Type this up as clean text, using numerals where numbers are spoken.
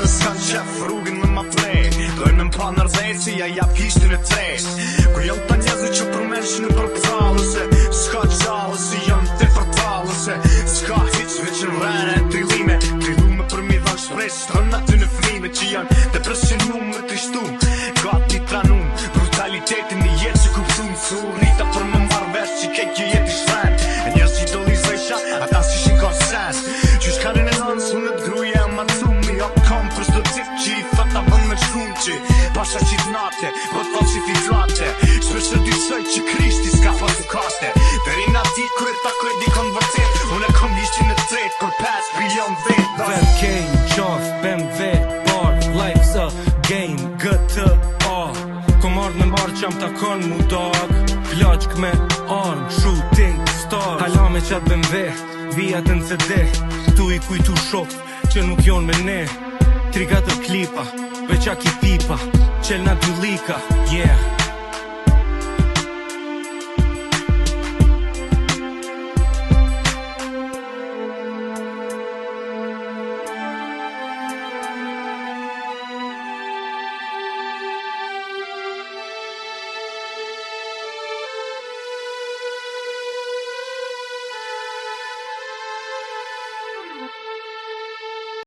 edhe s'kan qef rrugin me ma plej. Dojnë me m'pa nërdhej si ja jap kishtin e trejt. Ku jom ta njezë që përmenshin e përptallëse, s'ka qallëse, jom të fërtallëse. S'ka hiq veç në rene e trillime, trillume për mi dhan shpresh, strën aty në fmime që janë depresionum me të shtu. Gati tranum, brutalitetin një jetë që kuptum, surrita për me marrë vesh që kej kjo jetë i shtren. E njerës që do lizojsha, ata si shin ka sens. Qysh ka renesans, unë të gruje e macumi, o kom për shdo tip që i thot ta vën me shkum që pasha që t'nate, po t'fall që filtrate. Shpesh të dysoj që Krishti s'ka pasu kaste. Deri na ti kur e takoj dikon vërtet, unë e kom ishtin e tret, kur 5 bilion vet. Vet kejnë, qof, BMW, bar, life's a game, GTA. Kom ardh me marrë që am takon mu dog, ploqk me arm, shooting star. Hala me qat BMW, vijat në CD, tu i kujtu shok që nuk jon me ne. 3-4 klipa, veqa ki pipa, qelna 2 lika, yeah.